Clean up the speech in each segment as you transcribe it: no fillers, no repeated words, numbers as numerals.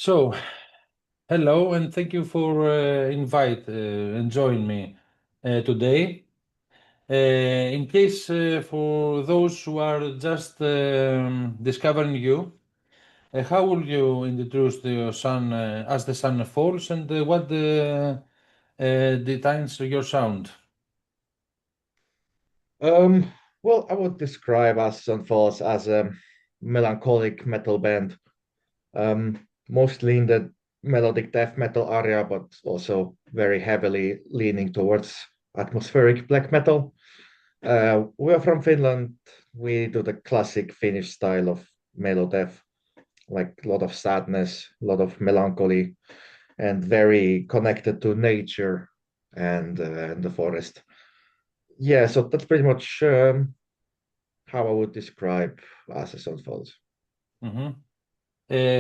So, hello, and thank you for invite and join me today. In case for those who are just discovering you, how will you introduce your son as the sun falls, and what defines your sound? Um, well, I would describe us Falls as a melancholic metal band, mostly in the melodic death metal area, but also very heavily leaning towards atmospheric black metal. We are from Finland. We do the classic Finnish style of melodeath, like a lot of sadness, a lot of melancholy, and very connected to nature and the forest. Yeah, so that's pretty much how I would describe us as Falls. Mhm.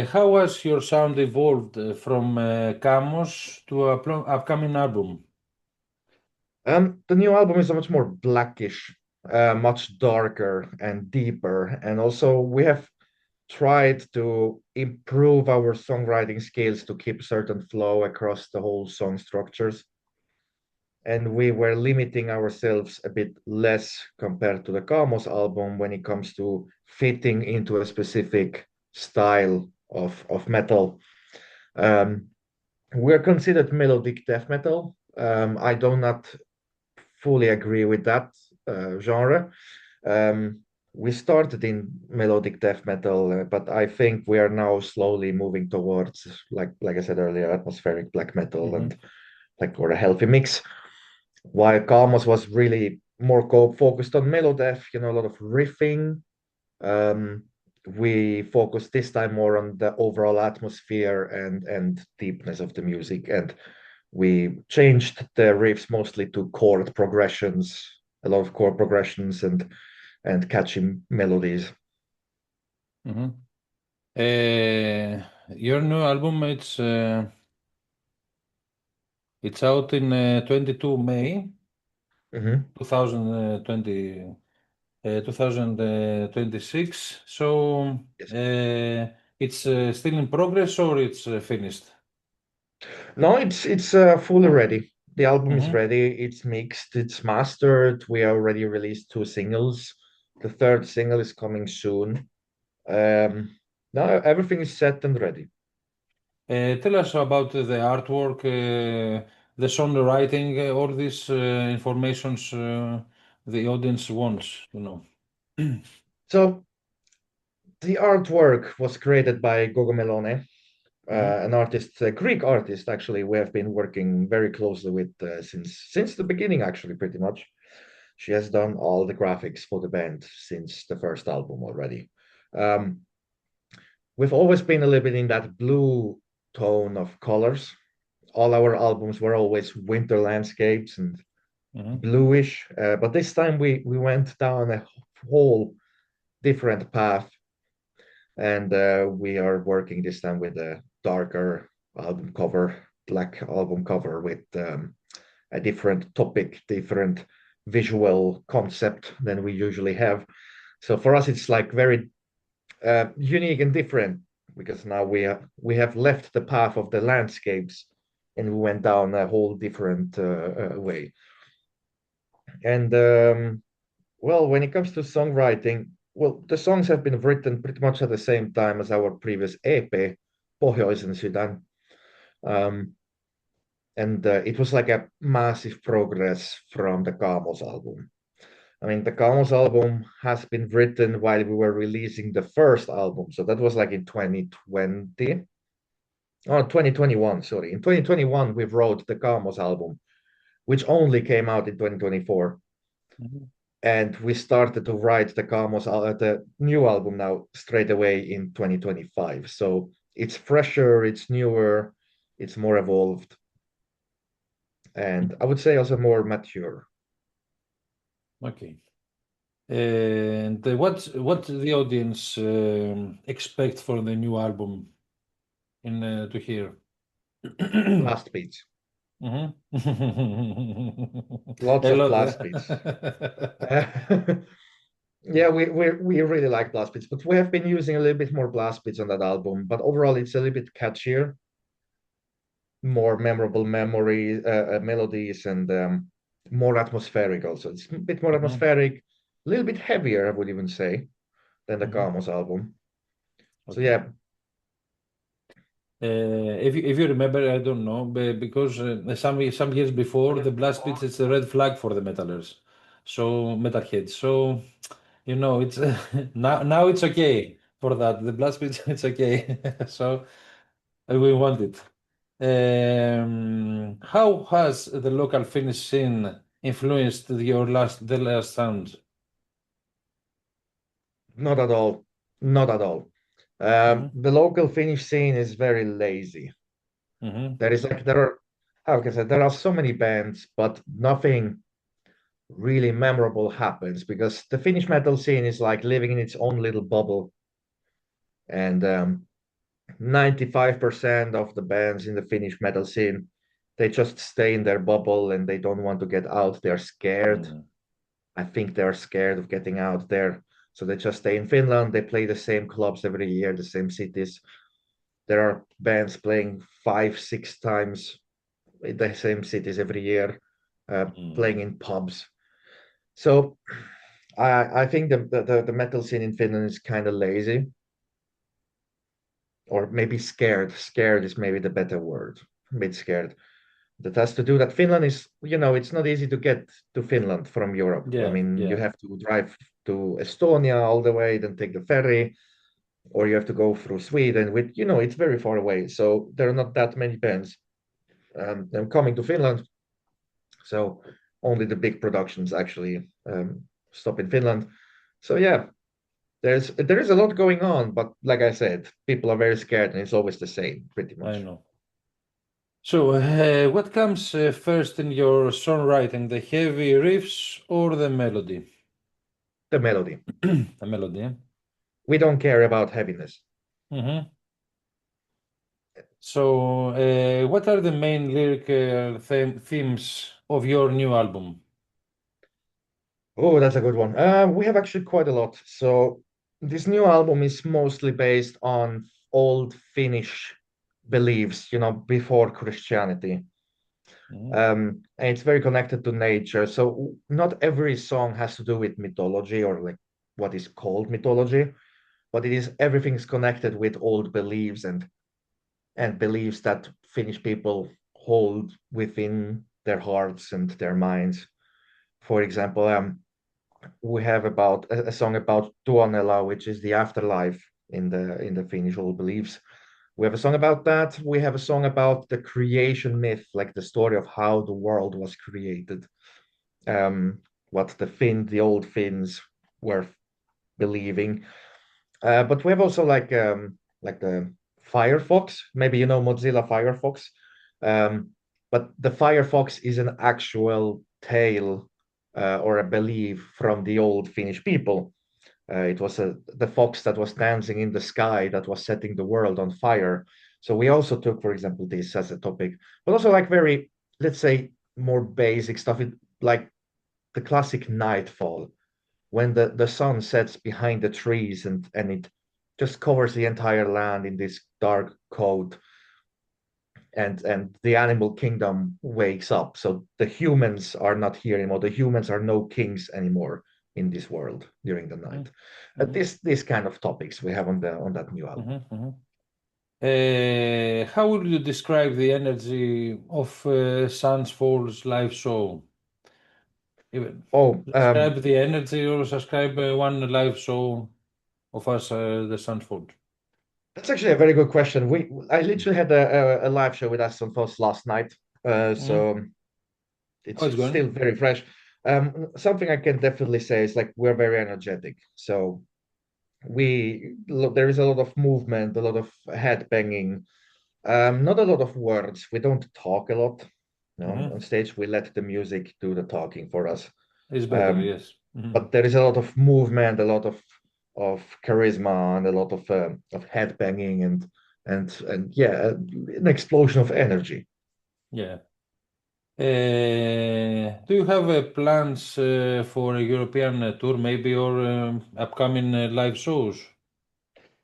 How has your sound evolved from Camos to a upcoming album? The new album is much more blackish, much darker and deeper. And also, we have tried to improve our songwriting skills to keep certain flow across the whole song structures. And we were limiting ourselves a bit less compared to the Kamos album when it comes to fitting into a specific style of metal. Um, we're considered melodic death metal. I do not fully agree with that genre. Um, we started in melodic death metal, but I think we are now slowly moving towards, like I said earlier, atmospheric black metal Mhm. and like or a healthy mix. While Kalmos was really more focused on melodeath, a lot of riffing. Um, we focused this time more on the overall atmosphere and deepness of the music, and we changed the riffs mostly to chord progressions, a lot of chord progressions and catchy melodies. Mhm. Your new album, it's out in 22 May Mhm. 2020, 2026. So Yes. it's still in progress or it's finished? No, it's fully ready. The album is Hmm. ready. It's mixed. It's mastered. We already released two singles. The third single is coming soon. Now everything is set and ready. Tell us about the artwork, the songwriting, all these informations the audience wants to know. So the artwork was created by Gogo Melone, Hmm. an artist, a Greek artist. Actually, we have been working very closely with since the beginning. Actually, pretty much, she has done all the graphics for the band since the first album already. Um, we've always been a little bit in that blue tone of colors. All our albums were always winter landscapes and Hmm. bluish, but this time we went down a whole different path, and we are working this time with a darker album cover, black album cover with a different topic, different visual concept than we usually have. So for us, it's like very unique and different because now we have left the path of the landscapes and we went down a whole different way. And well, when it comes to songwriting, well, the songs have been written pretty much at the same time as our previous EP, Pohjoisen Sydän. Um, and it was like a massive progress from the Kamos album. I mean, the Kamos album has been written while we were releasing the first album. So that was like in 2020. Oh, 2021, sorry. In 2021, we wrote the Kamos album, which only came out in 2024. Hmm. And we started to write the new album now straight away in 2025. So it's fresher, it's newer, it's more evolved, and I would say also more mature. Okay. And what the audience expect for the new album in to hear? Blast beats, Mhm. lots A of lot. blast beats. Yeah, we really like blast beats, but we have been using a little bit more blast beats on that album. But overall, it's a little bit catchier, more memorable memory melodies, and more atmospheric. Also, it's a bit more Hmm. atmospheric, a little bit heavier, I would even say, than the Hmm. Gamos album. So Okay. yeah, If you remember, I don't know, because some years before the blast beats, it's a red flag for the metalers, so metalheads. So it's now it's okay for that. The blast beats, it's okay. So we want it. How has the local Finnish scene influenced the last sound? not at all, not at all. Hmm. The local Finnish scene is very lazy. Hmm. There are, how can I say, there are so many bands, but nothing really memorable happens because the Finnish metal scene is like living in its own little bubble, and 95% of the bands in the Finnish metal scene, they just stay in their bubble and they don't want to get out. They're scared. I think they're scared of getting out there. So they just stay in Finland. They play the same clubs every year, the same cities. There are bands playing 5, 6 times in the same cities every year, playing in pubs. So I think the metal scene in Finland is kind of lazy, or maybe scared. Scared is maybe the better word. A bit scared. That has to do that Finland is, it's not easy to get to Finland from Europe. I Yeah, mean, you yeah. have to drive to Estonia all the way, then take the ferry, or you have to go through Sweden, which, it's very far away. So there are not that many bands coming to Finland. So only the big productions actually stop in Finland. So yeah, there is a lot going on, but like I said, people are very scared, and it's always the same, pretty I much. know. So, what comes first in your songwriting, the heavy riffs or the melody? The melody. The melody, yeah. We don't care about heaviness. Hmm. So, what are the main lyrical themes of your new album? Oh, that's a good one. We have actually quite a lot. So this new album is mostly based on old Finnish beliefs, before Christianity. Hmm. And it's very connected to nature. So not every song has to do with mythology or like what is called mythology, but it is everything is connected with old beliefs and beliefs that Finnish people hold within their hearts and their minds. For example, we have about a song about Tuonela, which is the afterlife in the Finnish old beliefs. We have a song about that. We have a song about the creation myth, like the story of how the world was created. Um, what the old Finns were believing. But we have also like the Firefox. Maybe you know Mozilla Firefox. Um, but the Firefox is an actual tale or a belief from the old Finnish people. It was the fox that was dancing in the sky that was setting the world on fire. So we also took, for example, this as a topic, but also like very, let's say, more basic stuff. Like the classic nightfall when the sun sets behind the trees and it just covers the entire land in this dark coat, and the animal kingdom wakes up. So the humans are not here anymore. The humans are no kings anymore in this world during the Hmm. night. Hmm. This kind of topics we have on that new album. Hmm. Hmm. How would you describe the energy of Sans Falls live show? Even Oh, describe the energy or describe one live show of us, the Sans Falls. that's actually a very good question. I literally had a live show with Aston Foss last night, Mm. so How it's it's still going? very fresh. Something I can definitely say is like we're very energetic. So there is a lot of movement, a lot of head banging, not a lot of words. We don't talk a lot. No, Hmm. on stage we let the music do the talking for us. It's better, Um, yes. Hmm. but there is a lot of movement, a lot of charisma, and a lot of head banging and yeah, an explosion of energy. Yeah. Do you have plans for a European tour, maybe, or upcoming live shows?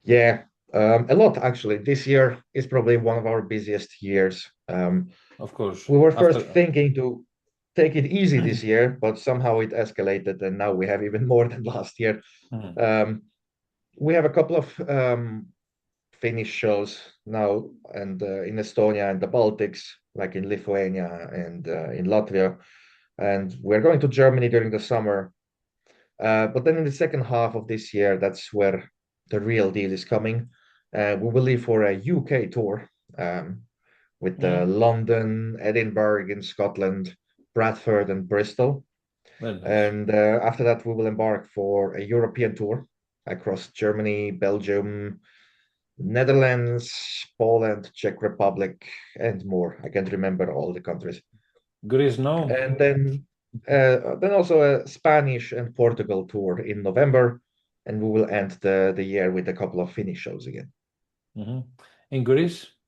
Yeah, a lot actually. This year is probably one of our busiest years. Of course. We were first After. thinking to take it easy this year, but somehow it escalated, and now we have even more than last year. Mhm. Um, we have a couple of Finnish shows now, and in Estonia and the Baltics, like in Lithuania and in Latvia, and we're going to Germany during the summer. But then in the second half of this year, that's where the real deal is coming. We will leave for a UK tour with Mhm. London, Edinburgh in Scotland, Bradford, and Bristol. Very nice. And after that, we will embark for a European tour across Germany, Belgium, Netherlands, Poland, Czech Republic, and more. I can't remember all the countries. Greece, no? And then also a Spanish and Portugal tour in November, and we will end the year with a couple of Finnish shows again. Mhm. In Greece?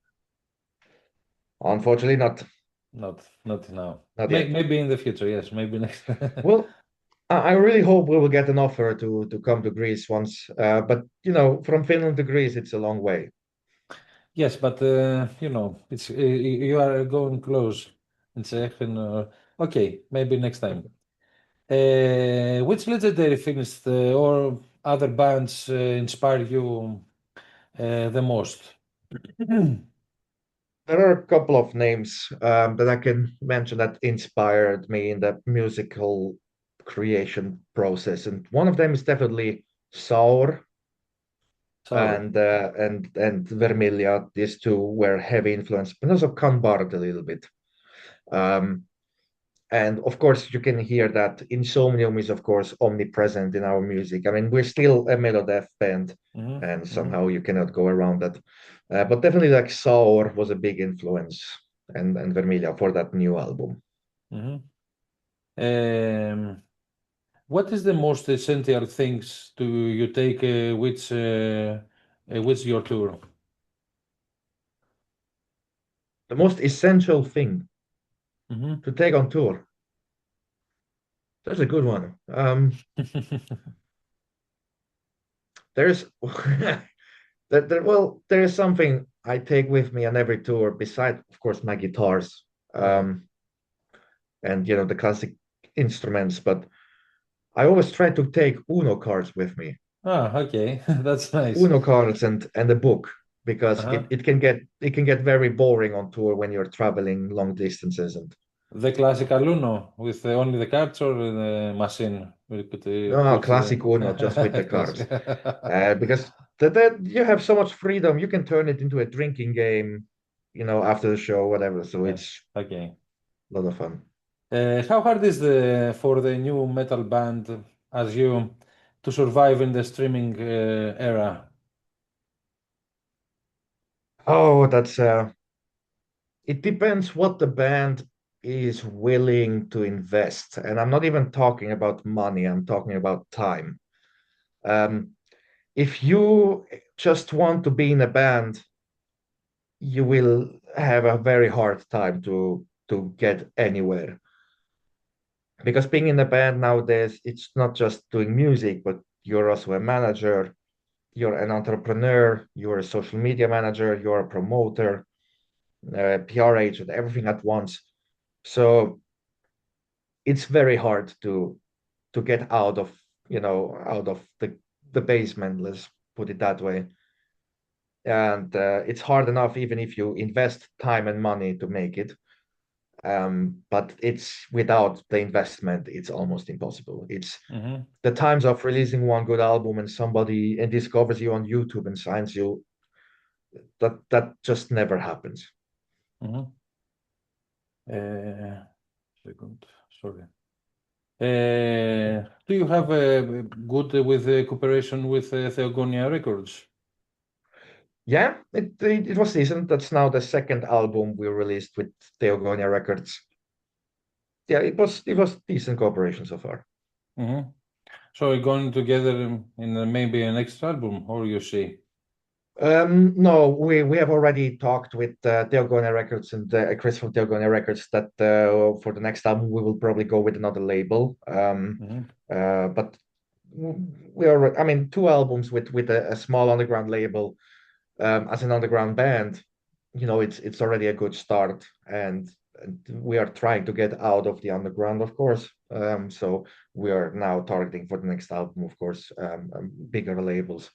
Unfortunately, Not now. not yet. Maybe in the future, yes, maybe next. Well, I really hope we will get an offer to come to Greece once. But you know, from Finland to Greece, it's a long way. Yes, but it's you are going close. It's okay, maybe next time. Which legendary Finnish or other bands inspire you the most? There are a couple of names that I can mention that inspired me in the musical creation process, and one of them is definitely Saur Sour. and Vermilia. These two were heavy influence, but also Kanbard a little bit. Um, and of course, you can hear that Insomnium is, of course, omnipresent in our music. I mean, we're still a Melodeath band, Hmm. and Hmm. somehow you cannot go around that. But definitely, like Saur was a big influence, and Vermilia for that new album. Hmm. Um, what is the most essential things to you take which your tour? The most essential thing Hmm. to take on tour. That's a good one. There's there is something I take with me on every tour, beside, of course, my guitars, Yeah. um, and you know the classic instruments. But I always try to take Uno cards with me, Ah, okay. That's nice. Uno cards and a book, because Uh-huh. it can get very boring on tour when you're traveling long distances. And The classical Uno with only the cards or the machine. We could no, put classic Uno just with the cards, classic. because that you have so much freedom. You can turn it into a drinking game, you know, after the show, whatever. So Yeah. it's Okay. a lot of fun. How hard is for the new metal band as you to survive in the streaming era? Oh, that's it depends what the band is willing to invest. And I'm not even talking about money, I'm talking about time. Um, if you just want to be in a band, you will have a very hard time to get anywhere. Because being in a band nowadays, it's not just doing music, but you're also a manager, you're an entrepreneur, you're a social media manager, you're a promoter, PR agent, everything at once. So it's very hard to get out of, you know, out of the basement, let's put it that way. And it's hard enough even if you invest time and money to make it. But it's without the investment, it's almost impossible. It's Hmm. the times of releasing one good album and somebody and discovers you on YouTube and signs you, that just never happens. Hmm. Second, sorry. Do you have a good with cooperation with Theogonia Records? Yeah, it was decent. That's now the second album we released with Theogonia Records. Yeah, it was decent cooperation so far. Hmm. So you're going together in maybe an next album, or you see? No, we have already talked with Teogone Records and Chris from Teogone Records that for the next album we will probably go with another label. Mhm. But we are, I mean, two albums with a small underground label as an underground band, it's already a good start, and we are trying to get out of the underground, of course. So we are now targeting for the next album, of course, bigger labels.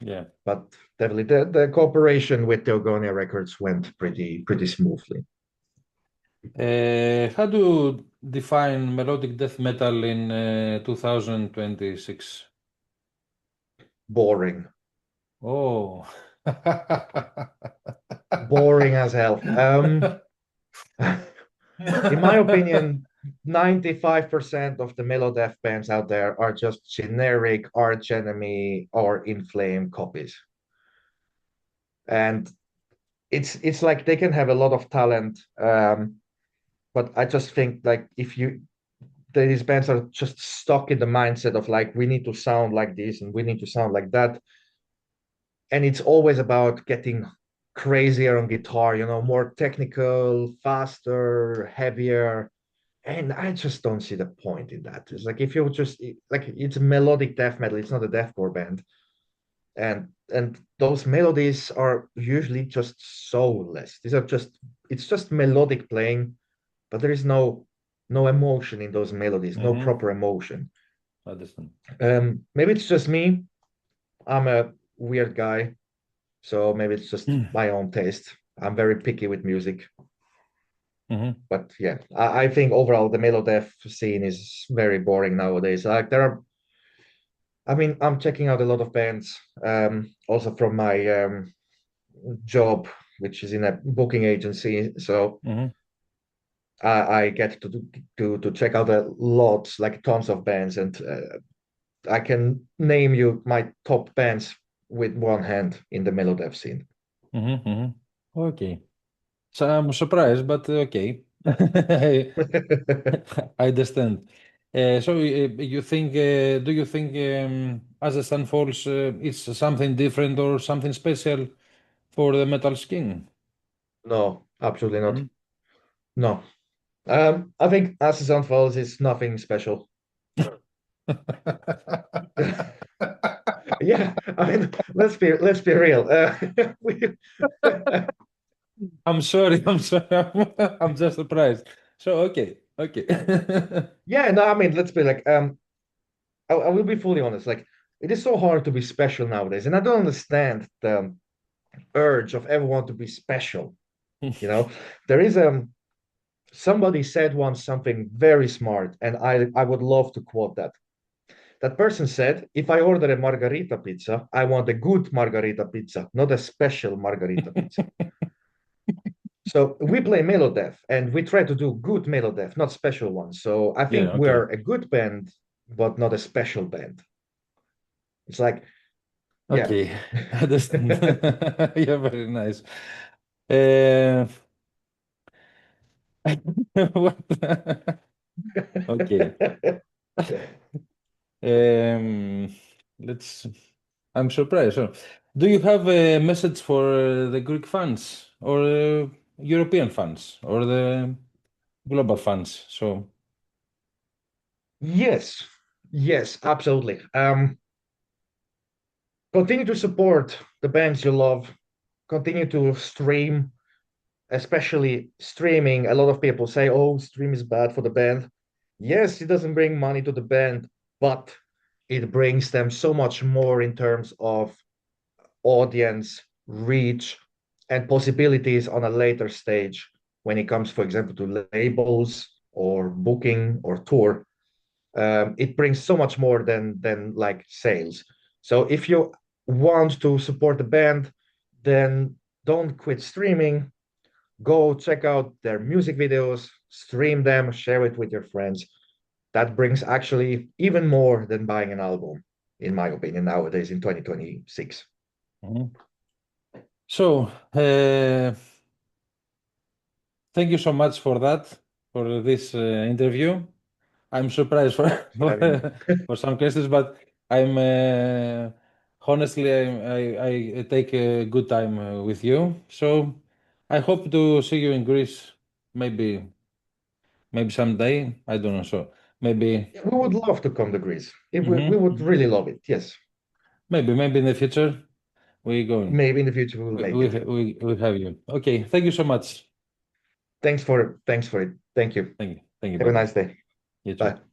Yeah. But definitely the cooperation with Teogonia Records went pretty smoothly. How do you define melodic death metal in 2026? Boring, Oh. boring as hell. In my opinion, 95% of the Melodeath bands out there are just generic Arch Enemy or In Flame copies. And it's like they can have a lot of talent, but I just think like if you these bands are just stuck in the mindset of like we need to sound like this and we need to sound like that, and it's always about getting crazier on guitar, more technical, faster, heavier. And I just don't see the point in that. It's like if you just like it's melodic death metal, it's not a deathcore band. And those melodies are usually just soulless. These are just it's just melodic playing, but there is no emotion in those melodies, no Mm-hmm. proper emotion. Understand. Maybe it's just me. I'm a weird guy, so maybe it's just my own taste. I'm very picky with music. Mm-hmm. But yeah, I think overall the Melodeath scene is very boring nowadays. Like there are, I mean, I'm checking out a lot of bands, also from my job, which is in a booking agency. So Mm-hmm. I get to check out a lot, like tons of bands, and I can name you my top bands with one hand in the Melodeath scene. Mm-hmm. Mm-hmm. Okay. So I'm surprised, but okay. I I understand. You think, do you think As the Sun Falls it's something different or something special for the metal skin? No, absolutely not. Mm. No. I think As the Sun Falls is nothing special. Yeah, I mean, let's be real. We, I'm sorry, I'm sorry. I'm just surprised. So okay, okay. yeah, no, I mean, let's be like, I will be fully honest. Like, it is so hard to be special nowadays, and I don't understand the urge of everyone to be special. You know, there is somebody said once something very smart, and I would love to quote that. That person said, "If I order a margarita pizza, I want a good margarita pizza, not a special margarita pizza." So we play Melodeath and we try to do good Melodeath, not special ones. So I Yeah, think okay. we're a good band, but not a special band. It's like, yeah. Okay. I understand. Yeah, very nice. Uh, what? Okay. Um, let's. I'm surprised. So, do you have a message for the Greek fans or European fans or the global fans? So, Yes, yes, absolutely. Continue to support the bands you love. Continue to stream, especially streaming. A lot of people say, "Oh, stream is bad for the band." Yes, it doesn't bring money to the band, but it brings them so much more in terms of audience, reach, and possibilities on a later stage when it comes, for example, to labels or booking or tour. It brings so much more than like sales. So if you want to support the band, then don't quit streaming. Go check out their music videos, stream them, share it with your friends. That brings actually even more than buying an album, in my opinion, nowadays in 2026. mhm. So, thank you so much for that, for this interview. I'm surprised for I mean, for some questions, but I'm honestly, I take a good time with you. So I hope to see you in Greece, maybe someday. I don't know. So maybe Yeah, we would love to come to Greece. If we mhm, would mhm. really love it. Yes. maybe in the future we going. Maybe in the future we will make it. We have you. Okay. Thank you so much. Thanks for it. Thank you. Thank you. Have Bye a bye. nice day. You too. Bye.